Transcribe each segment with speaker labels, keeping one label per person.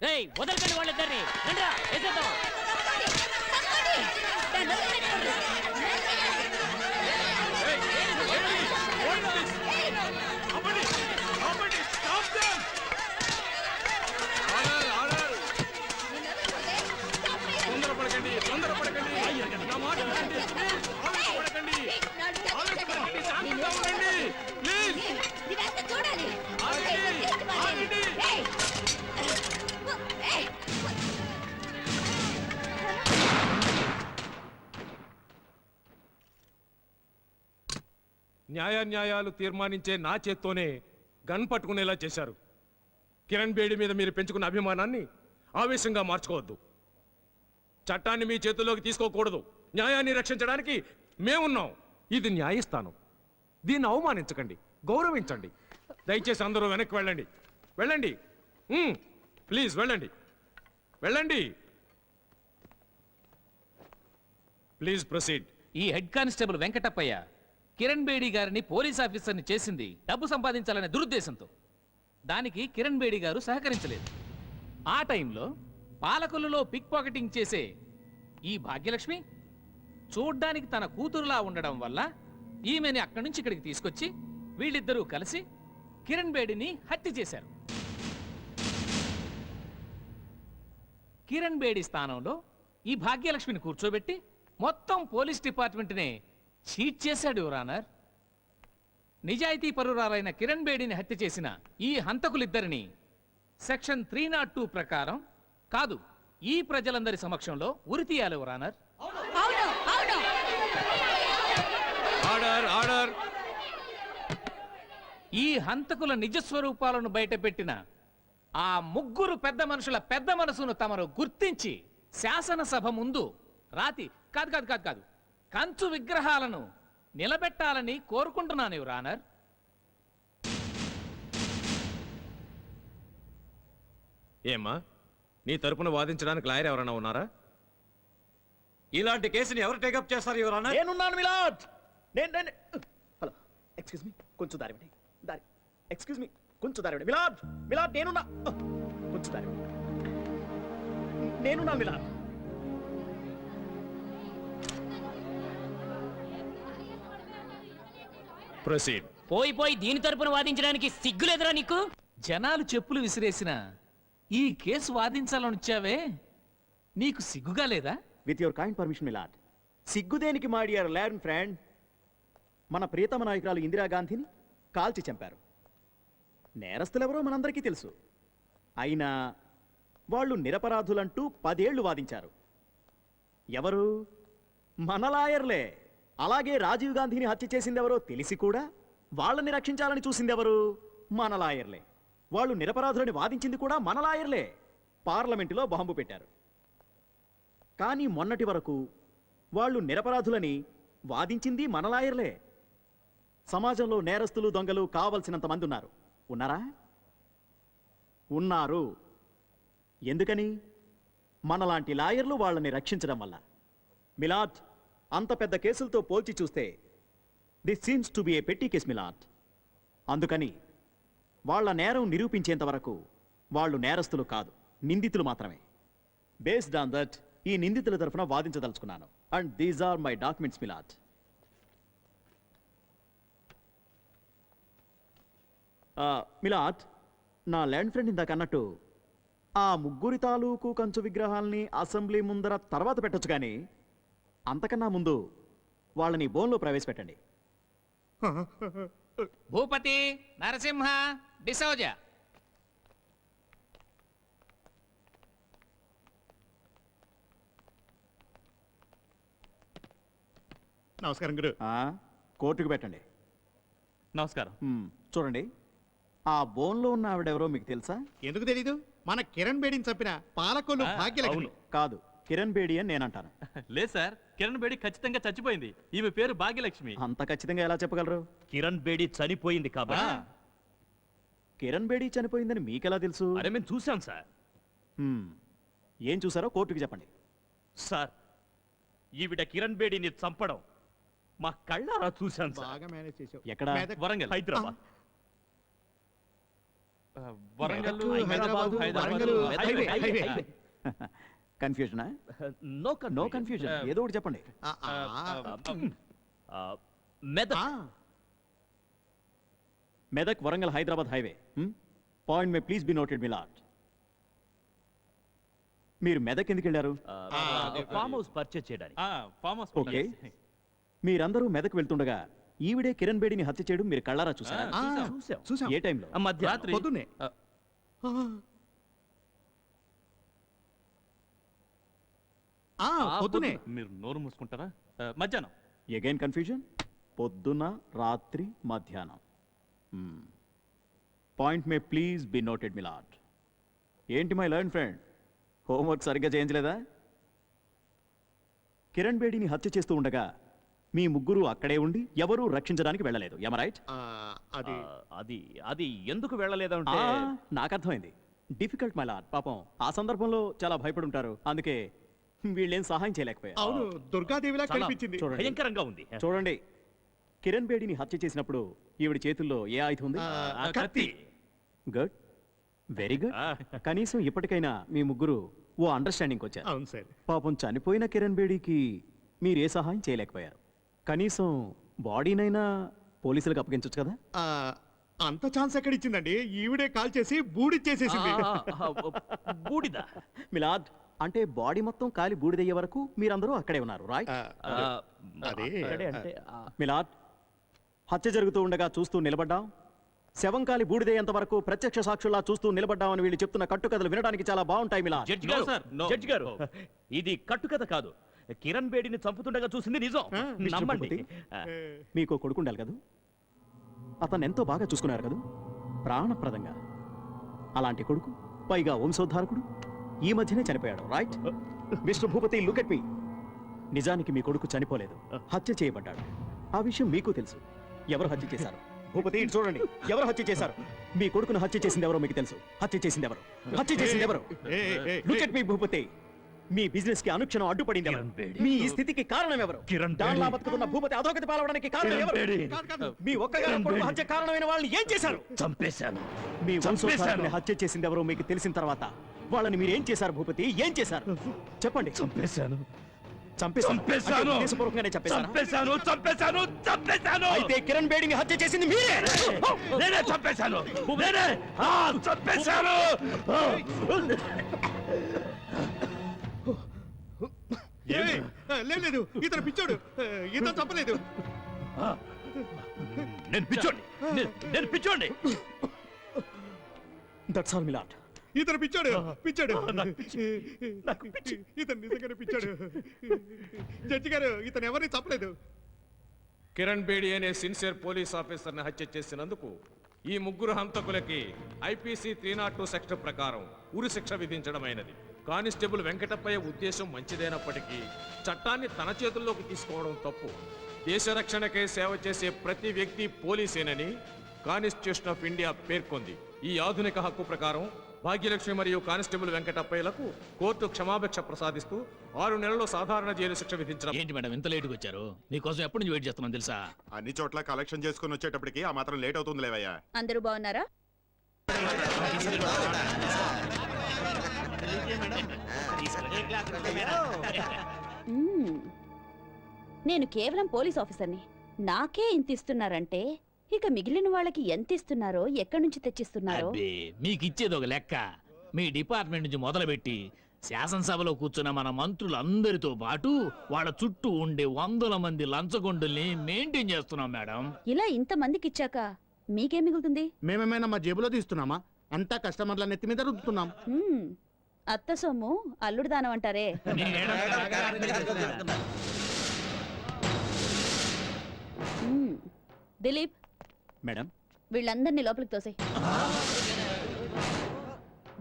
Speaker 1: వదలకండి వాళ్ళిద్దరిని. రండ్రా, వేసేద్దాం.
Speaker 2: న్యాయాలు తీర్మానించే నా చేత్తోనే గన్ పట్టుకునేలా చేశారు. కిరణ్ బేడి మీద మీరు పెంచుకున్న అభిమానాన్ని ఆవేశంగా మార్చుకోవద్దు. చట్టాన్ని మీ చేతుల్లోకి తీసుకోకూడదు. న్యాయాన్ని రక్షించడానికి మేమున్నాం. ఇది న్యాయస్థానం. దీన్ని అవమానించకండి, గౌరవించండి. దయచేసి అందరూ వెనక్కి వెళ్ళండి. వెళ్ళండి, ప్లీజ్ వెళ్ళండి. వెళ్ళండి, ప్లీజ్ ప్రొసీడ్.
Speaker 1: ఈ హెడ్ కానిస్టేబుల్ వెంకటప్పయ్య కిరణ్ బేడి గారిని పోలీస్ ఆఫీసర్ని చేసింది డబ్బు సంపాదించాలనే దురుద్దేశంతో. దానికి కిరణ్ బేడి గారు సహకరించలేదు. ఆ టైంలో పాలకొల్లులో పిక్ పాకెటింగ్ చేసే ఈ భాగ్యలక్ష్మి చూడ్డానికి తన కూతురులా ఉండడం వల్ల ఈమెని అక్కడి నుంచి ఇక్కడికి తీసుకొచ్చి వీళ్ళిద్దరూ కలిసి కిరణ్ బేడిని హత్య చేశారు. కిరణ్ బేడి స్థానంలో ఈ భాగ్యలక్ష్మిని కూర్చోబెట్టి మొత్తం పోలీస్ డిపార్ట్మెంట్నే చీట్ చేశాడు యువర్ ఆనర్. నిజాయితీ పరురాలైన కిరణ్ బేడిని హత్య చేసిన ఈ హంతకులిద్దరిని సెక్షన్ 302 ప్రకారం కాదు, ఈ ప్రజలందరి సమక్షంలో ఉరితీయాలి యువర్ ఆనర్.
Speaker 2: Order, order.
Speaker 1: ఈ హంతకుల నిజస్వరూపాలను బయటపెట్టిన ఆ ముగ్గురు పెద్ద మనుషుల పెద్ద మనసును తమరు గుర్తించి శాసనసభ ముందు రాతి కాదు కాదు కాదు కాదు కంచు విగ్రహాలను నిలబెట్టాలని కోరుకుంటున్నాను యువర్ ఆనర్.
Speaker 2: ఏమ్మా, నీ తరపున వాదించడానికి లాయర్ ఎవరైనా ఉన్నారా?
Speaker 3: ఇలాంటి కేసుని ఎవరు టేకప్ చేస్తారు యువర్ ఆనర్?
Speaker 4: నేనున్నాను మిలాడ్. హలో, ఎక్స్క్యూజ్ మీ, కొంచెం దారి ఇవ్వండి. దారి, ఎక్స్క్యూజ్ మీ, కొంచెం దారి ఇవ్వండి. మిలాడ్, మిలాడ్ నేనున్నా. కొంచెం దారి ఇవ్వండి. నేనున్నా మిలాడ్.
Speaker 2: ప్రొసీడ్.
Speaker 1: పోయి దీని తరపున వాదించడానికి సిగ్గులేదురా నీకు? జనాలు చెప్పులు విసిరేసిన ఈ కేసు వాదించాలని వచ్చావే, నీకు సిగ్గుగా లేదా?
Speaker 4: With your kind permission milord. సిగ్గుదేనికి మా డియర్ లాయర్ ఫ్రెండ్, మన ప్రియతమ నాయకురాలు ఇందిరాగాంధీని కాల్చి చంపారు. నేరస్తులెవరో మనందరికీ తెలుసు. అయినా వాళ్ళు నిరపరాధులంటూ 10 ఏళ్లు వాదించారు. ఎవరు? మన లాయర్లే. అలాగే రాజీవ్ గాంధీని హత్య చేసిందెవరో తెలిసి కూడా వాళ్ళని రక్షించాలని చూసిందెవరు? మన లాయర్లే. వాళ్ళు నిరపరాధులని వాదించింది కూడా మన లాయర్లే. పార్లమెంటులో బాంబు పెట్టారు. కానీ మొన్నటి వరకు వాళ్ళు నిరపరాధులని వాదించింది మన లాయర్లే. సమాజంలో నేరస్తులు, దొంగలు కావలసినంత మంది ఉన్నారు. ఉన్నారా? ఉన్నారు. ఎందుకని? మనలాంటి లాయర్లు వాళ్ళని రక్షించడం వల్ల. మిలాడ్, అంత పెద్ద కేసులతో పోల్చి చూస్తే దిస్ సీమ్స్ టు బి ఏ పెట్టి కేస్ మిలాడ్. అందుకని వాళ్ళ నేరం నిరూపించేంత వరకు వాళ్ళు నేరస్తులు కాదు, నిందితులు మాత్రమే. బేస్డ్ ఆన్ దట్ ఈ నిందితుల తరఫున వాదించదలుచుకున్నాను. And these are my documents milord. Milord, నా ల్యాండ్ ఫ్రెండ్ ఇందాక అన్నట్టు ఆ ముగ్గురి తాలూకు కంచు విగ్రహాల్ని అసెంబ్లీ ముందర తర్వాత పెట్టొచ్చు, కానీ అంతకన్నా ముందు వాళ్ళని బోన్లో ప్రవేశపెట్టండి.
Speaker 1: భూపతి, నరసింహ, డిసౌజ.
Speaker 5: నమస్కారం గురు.
Speaker 4: కోర్టుకు పెట్టండి.
Speaker 5: నమస్కారం.
Speaker 4: చూడండి, ఆ బోన్లో ఉన్న ఆవిడెవరో మీకు తెలుసా?
Speaker 5: ఎందుకు తెలీదు? మన కిరణ్ బేడిని చంపిన పాలకొల్లు భాగ్యలక్ష్మి.
Speaker 4: కాదు, కిరణ్ బేడి అని నేనంటాను.
Speaker 3: లేదు సార్, కిరణ్ బేడి ఖచ్చితంగా చచ్చిపోయింది. ఈమె పేరు భాగ్యలక్ష్మి.
Speaker 4: అంత ఖచ్చితంగా ఎలా చెప్పగలరు?
Speaker 3: కిరణ్ బేడి చనిపోయింది కాబట్టి.
Speaker 4: కిరణ్ బేడి చనిపోయిందని మీకెలా తెలుసు?
Speaker 3: అరే మేము చూసాం సార్.
Speaker 4: ఏం చూసారో కోర్టుకి చెప్పండి.
Speaker 3: సార్, ఈవిడ కిరణ్ బేడిని చంపడం మా కళ్ళారా చూశాం సార్.
Speaker 5: బాగా మేనేజ్ చేసావు.
Speaker 4: ఎక్కడ?
Speaker 5: మెదక్.
Speaker 3: వరంగల్, హైదరాబాద్. Warangal
Speaker 5: Medak, Hyderabad, Warangal, highway, highway.
Speaker 4: కన్ఫ్యూజనా? నో కన్ఫ్యూజన్, ఏదో ఒకటి చెప్పండి.
Speaker 6: Medak
Speaker 4: Medak Warangal Hyderabad highway. Point may please be noted milord. మీరు మెదక్ ఎందుకు వెళ్ళారు?
Speaker 6: ఫామ్ హౌస్ పర్చేజ్ చేయడానికి.
Speaker 3: Farm house
Speaker 4: okay. మీరందరూ మెదక్ వెళ్తుండగా ఈవిడే కిరణ్ బేడిని హత్య చేయడం మీరు కళ్ళారా చూసారా?
Speaker 5: ఆ,
Speaker 6: చూసాం.
Speaker 5: చూసాం.
Speaker 4: ఏ టైంలో?
Speaker 6: మధ్యాహ్నం
Speaker 5: పొద్దున్నే. పొద్దునే.
Speaker 3: మీరు నోరు మూసుకుంటారా? మధ్యాహ్నం.
Speaker 4: Again confusion. పొద్దున, రాత్రి, మధ్యాహ్నం. Point may please be noted milord. ఏంటి మై లర్న్ ఫ్రెండ్, హోంవర్క్ సరిగ్గా చేయించలేదా? కిరణ్ బేడిని హత్య చేస్తూ ఉండగా మీ ముగ్గురు అక్కడే ఉండి ఎవరూ రక్షించడానికి వెళ్ళలేదు. ఎమ రైట్?
Speaker 5: అది
Speaker 6: అది అది ఎందుకు వెళ్ళలేదంటే
Speaker 4: నాకు అర్థమైంది. Difficult my lord. పాపం ఆ సందర్భంలో చాలా భయపడి ఉంటారు, అందుకే వీళ్ళేం సహాయం చేయలేకపోయారు.
Speaker 5: అవును, దుర్గాదేవిలా
Speaker 6: చాలా
Speaker 5: కనిపించింది.
Speaker 4: చూడండి.
Speaker 6: భయంకరంగా ఉంది.
Speaker 4: చూడండి, కిరణ్ బేడిని హత్య చేసినప్పుడు ఈవిడ చేతుల్లో ఏ ఆయుధం ఉంది?
Speaker 6: కత్తి.
Speaker 4: Good, very good. కనీసం ఇప్పటికైనా మీ ముగ్గురు ఓ అండర్స్టాండింగ్ వచ్చారు.
Speaker 5: అవును సార్.
Speaker 4: పాపం చనిపోయిన కిరణ్ బేడికి మీరు ఏ సహాయం చేయలేకపోయారు. కనీసం బాడీనైనా పోలీసులకు అప్పగించవచ్చు కదా?
Speaker 5: అంత ఛాన్స్ ఎక్కడ ఇచ్చిందండి? ఈవిడే కాల్ చేసి బూడిచ్చేసేసింది.
Speaker 6: బూడిద.
Speaker 4: మిలాద్, అంటే బాడీ మొత్తం కాలి బూడిదయ్యే వరకు మీరందరూ అక్కడే ఉన్నారు, రైట్?
Speaker 5: అదే.
Speaker 6: అక్కడే అంటే
Speaker 4: మిలాద్, హత్య జరుగుతూ ఉండగా చూస్తూ నిలబడ్డాం, శవం కాలి బూడిదయ్యేంత వరకు ప్రత్యక్ష సాక్షుల్లా చూస్తూ నిలబడ్డామని వీళ్ళు చెప్తున్న కట్టుకథలు వినడానికి చాలా బాగుంటాయి మిలాద్.
Speaker 6: జడ్జి
Speaker 3: No,
Speaker 6: గారు,
Speaker 3: sir, no.
Speaker 6: జడ్జి గారు, ఇది కట్టుకథ కాదు. కిరణ్ బేడిని చంపుతుండగా చూసింది నిజం.
Speaker 4: మిస్టర్
Speaker 6: నమ్మండి.
Speaker 4: భూపతి, మీకు కొడుకు ఉండాలి కదా? అతను ఎంతో బాగా చూసుకున్నారు కదా, ప్రాణప్రదంగా. అలాంటి కొడుకు, పైగా వంశోద్ధారకుడు, ఈ మధ్యనే చనిపోయాడు, right? Mister Bhupathi, look at me. నిజానికి మీ కొడుకు చనిపోలేదు, హత్య చేయబడ్డాడు. ఆ విషయం మీకు తెలుసు. ఎవరు హత్య చేశారు? భూపతి, ఇటు చూడండి. ఎవరు హత్య చేశారు? మీ కొడుకును హత్య చేసింది ఎవరో మీకు తెలుసు. హత్య చేసింది ఎవరు? హత్య చేసింది ఎవరు? Look at me Bhupathi. Me business కి అనుక్షణం అడ్డుపడింది ఎవరు? మీ ఈ స్థితికి కారణం ఎవరు? దానిలా బతుకుతున్న భూపతి అధోగతి పాలవడానికి కారణం ఎవరు? మీ ఒక్కగారి కొడుకు హత్య కారణమైన వాళ్ళని ఏం చేశారు?
Speaker 6: చంపేశాను.
Speaker 4: మీ వంశోద్ధారకుని హత్య చేసింది ఎవరో మీకు తెలిసిన తర్వాత వాళ్ళని మీరు ఏం చేశారు భూపతి? ఏం చేశారు? చెప్పండి.
Speaker 6: చంపేశాను.
Speaker 4: చంపేశాను. ఉద్దేశపూర్వకంగానే చంపేశారా?
Speaker 6: చంపేశాను. చంపేశాను. చంపేశాను.
Speaker 4: అయితే కిరణ్ బేడిని హత్య చేసింది మీరే.
Speaker 6: నేనే చంపేశాను. నేనే చంపేశాను.
Speaker 5: లేదు, ఇతను పిచ్చోడు. ఇతను తప్పలేదు.
Speaker 6: నేను పిచ్చోండి. నేను పిచ్చోండి.
Speaker 4: That's all మిలాట్.
Speaker 5: ఇతను పిచ్చాడు. పిచ్చాడు.
Speaker 6: నాకు పిచ్చి.
Speaker 5: ఇతను నిజంగానే పిచ్చాడు. జడ్జి గారు, ఇతను ఎవరిని తప్పలేదు.
Speaker 2: కిరణ్ బేడి అనే సిన్సియర్ పోలీస్ ఆఫీసర్ని హత్య చేసినందుకు ఈ ముగ్గురు హంతకులకి ఐపీసీ 302 సెక్షన్ ప్రకారం ఉరి శిక్ష విధించడమైనది. కానిస్టేబుల్ వెంకటప్పయ్య ఉద్దేశం మంచిదైనప్పటికీ చట్టాన్ని తన చేతుల్లోకి తీసుకోవడం తప్పు. దేశ రక్షణకే సేవ చేసే ప్రతి వ్యక్తి పోలీసేనని కాన్స్టిట్యూషన్ ఆఫ్ ఇండియా పేర్కొంది. ఈ ఆధునిక హక్కు ప్రకారం భాగ్యలక్ష్మి మరియు కానిస్టేబుల్ వెంకటప్పయ్యలకు కోర్టు క్షమాభిక్ష ప్రసాదిస్తూ 6 నెలల్లో సాధారణ జైలు శిక్ష విధించడం.
Speaker 1: ఏంటి మేడం ఇంత లేటుగా వచ్చారు? మీకోసం ఎప్పటి నుంచి వెయిట్ చేస్తున్నాం తెలుసా?
Speaker 7: అన్ని చోట్ల కలెక్షన్ చేసుకుని వచ్చేటప్పటికి ఆ మాత్రం లేట్ అవుతుంది లేవయ్యా.
Speaker 8: అందరూ బాగున్నారా? మ్మ్. నేను కేవలం పోలీస్ ఆఫీసర్ని. నాకే ఇంత ఇస్తున్నారంటే ఇక మిగిలిన వాళ్ళకి ఎంత ఇస్తున్నారో, ఎక్కడి నుంచి తెచ్చిస్తున్నారో.
Speaker 1: అబ్బే, మీకు ఇచ్చేది ఒక లెక్క. మీ డిపార్ట్మెంట్ నుంచి మొదలుపెట్టి శాసనసభలో కూర్చున్న మన మంత్రులందరితో పాటు వాళ్ళ చుట్టూ ఉండే 100 మంది లంచగొండుల్ని మెయింటైన్ చేస్తున్నాం మేడం.
Speaker 8: ఇలా ఇంత మందికి ఇచ్చాక మీకేం మిగులుతుంది?
Speaker 5: మేమేమైనా మా జేబులో తీస్తున్నామా? అంతా కస్టమర్ల నెత్తి మీద రుద్దుతున్నాం.
Speaker 8: మ్మ్. అత్త సొమ్ము అల్లుడు దానం అంటారే. మ్మ్. దిలీప్,
Speaker 4: మేడం,
Speaker 8: వీళ్ళందరినీ లోపలికి తోసే.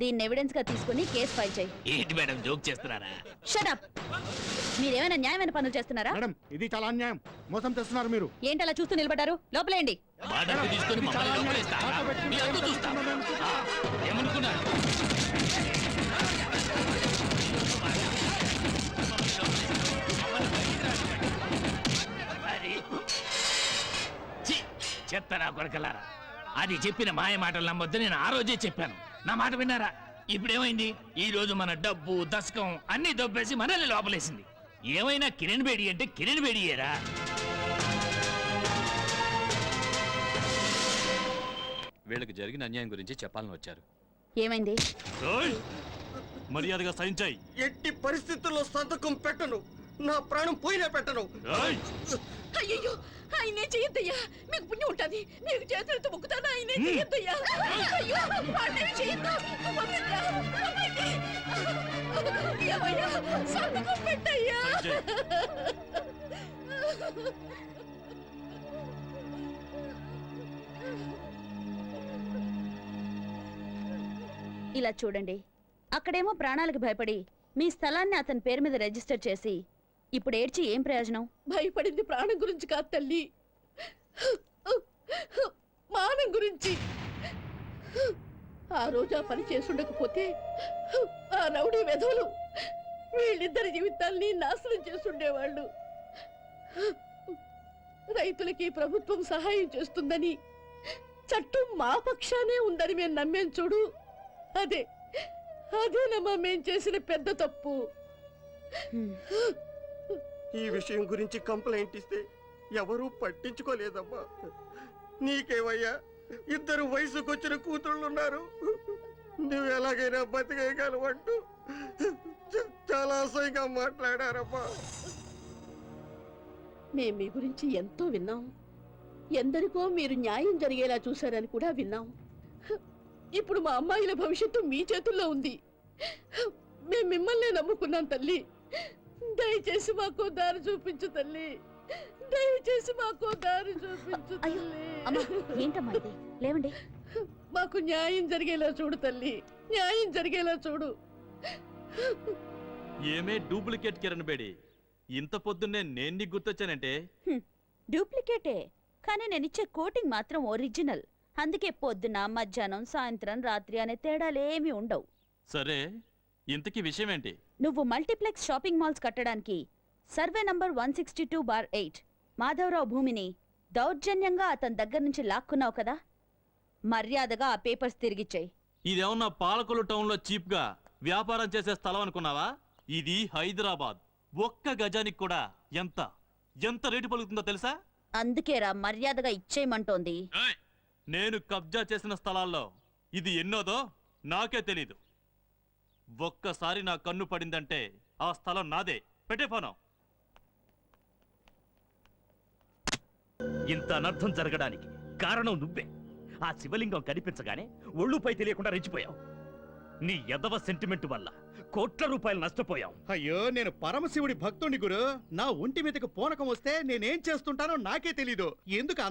Speaker 8: దీన్ని ఎవిడెన్స్ గా తీసుకుని కేసు ఫైల్ చేయి.
Speaker 1: ఏంటి మేడం జోక్ చేస్తున్నారా?
Speaker 8: Shut up. మీరేమైనా న్యాయమైన పనులు చేస్తున్నారా?
Speaker 5: మేడం, ఇది చాలా అన్యాయం. మోసం చేస్తున్నారు మీరు.
Speaker 8: ఏంటి అలా చూస్తూ నిలబడ్డారు? లోపలేండి.
Speaker 1: బాధ్యత తీసుకొని మమ్మల్ని లోపలేస్తా. మీ అందరూ చూస్తా. ఏమనుకున్నారు? ఛీ, చెత్తనా కొరకలారా. అది చెప్పిన మాయ మాటలు నమ్మొద్దు, నేను ఆ రోజే చెప్పాను. నా మాట విన్నారా? ఇప్పుడేమైంది? ఈ రోజు మన డబ్బు దశకం అన్ని దొబ్బేసి మనల్ని లోపలేసింది. ఏమైనా కిరణ్ బేడి అంటే కిరణ్ బేడియేరా.
Speaker 3: వీళ్ళకి జరిగిన అన్యాయం గురించి చెప్పాలని వచ్చారు.
Speaker 8: ఏమైంది?
Speaker 3: మర్యాదగా సహించాయి.
Speaker 9: ఎట్టి పరిస్థితుల్లో సంతకం పెట్టను, నా ప్రాణం పోయినా పెట్టను.
Speaker 10: అయ్యో ఆయనే చెయ్యొద్దయ్యా, మీకు పుణ్యం ఉంటుంది. మీకు చేతులతో మొక్కుతాను, ఆయనే చెయ్యొద్దయ్యా. అయ్యో ఆయనే చెయ్యొద్దు. వదలండి, వదలండి. ఏమయ్యా, సంతకం పెట్టయ్యా.
Speaker 8: ఇలా చూడండి, అక్కడేమో ప్రాణాలకు భయపడి మీ స్థలాన్ని అతని పేరు మీద రిజిస్టర్ చేసి ఇప్పుడు ఏడ్చి ఏం ప్రయోజనం?
Speaker 10: భయపడింది ప్రాణం గురించి కాదు తల్లి, మానం గురించి. ఆ రోజు ఆ పని చేసుండకపోతే ఆ రౌడీ వెధవులు వీళ్ళిద్దరి జీవితాల్ని నాశనం చేసుండేవాళ్ళు. రైతులకి ప్రభుత్వం సహాయం చేస్తుందని, చట్టం మా పక్షానే ఉందని మేము నమ్మేం చూడు. అదేనమ్మా మేం చేసిన పెద్ద తప్పు.
Speaker 9: ఈ విషయం గురించి కంప్లైంట్ ఇస్తే ఎవరూ పట్టించుకోలేదమ్మా. నీకేమయ్యా, ఇద్దరు వయసుకొచ్చిన కూతుళ్ళున్నారు, నువ్వు ఎలాగైనా బతికేయగలవంటూ చాలా అసహ్యంగా మాట్లాడారమ్మా.
Speaker 10: మేం మీ గురించి ఎంతో విన్నాం, ఎందరికో మీరు న్యాయం జరిగేలా చూశారని కూడా విన్నాం. ఇప్పుడు మా అమ్మాయిల భవిష్యత్తు మీ చేతుల్లో ఉంది. మేము మిమ్మల్నే నమ్ముకున్నాం తల్లి. దయచేసి మాకు దారి చూపించు తల్లి, దయచేసి మాకు దారి చూపించు
Speaker 8: అయ్యో,
Speaker 10: తల్లి.
Speaker 8: అమ్మా, ఏంటమ్మా ఇది? లేవండి.
Speaker 10: మాకు న్యాయం జరిగేలా చూడు తల్లి, న్యాయం జరిగేలా చూడు.
Speaker 3: ఏమే డూప్లికేట్ కిరణ్ బేడి, ఇంత పొద్దున్నే నేను నీకు గుర్తొచ్చానంటే?
Speaker 8: డూప్లికేటే, కానీ నేనిచ్చే కోటింగ్ మాత్రం ఒరిజినల్. అందుకే పొద్దున, మధ్యాహ్నం, సాయంత్రం, రాత్రి అనే తేడాలేమీ ఉండవు.
Speaker 3: సరే, ఇంతకీ విషయం ఏంటి?
Speaker 8: నువ్వు మల్టీప్లెక్స్ షాపింగ్ మాల్స్ కట్టడానికి సర్వే నంబర్ 162/8 మాధవరావు భూమిని దౌర్జన్యంగా అతని దగ్గర నుంచి లాక్కున్నావు కదా, మర్యాదగా ఆ పేపర్స్ తిరిగిచ్చేయి.
Speaker 3: ఇదేమన్నా పాలకొల్లు టౌన్ లో చీప్ గా వ్యాపారం చేసే స్థలం అనుకున్నావా? ఇది హైదరాబాద్. ఒక్క గజానికి కూడా ఎంత ఎంత రేటు పలుకుతుందో తెలుసా?
Speaker 8: అందుకేరా మర్యాదగా ఇచ్చేయమంటోంది.
Speaker 3: ఏయ్! నేను కబ్జా చేసిన స్థలాల్లో ఇది ఎన్నోదో నాకే తెలీదు. ఒక్కసారి నా కన్ను పడిందంటే ఆ స్థలం నాదే. పెట్టే ఫోను.
Speaker 6: ఇంత అనర్థం జరగడానికి కారణం నువ్వే. ఆ శివలింగం కనిపించగానే ఒళ్ళుపై తెలియకుండా రెచ్చిపోయావు. నీ ఎదవ సెంటిమెంట్ వల్ల కోట్ల రూపాయలు నష్టపోయాం.
Speaker 5: అయ్యో, నేను పరమశివుడి భక్తుని గురు. నా ఒంటి మీదకి పూనకం వస్తే నేనేం చేస్తుంటానో నాకే తెలీదు. ఎందుకు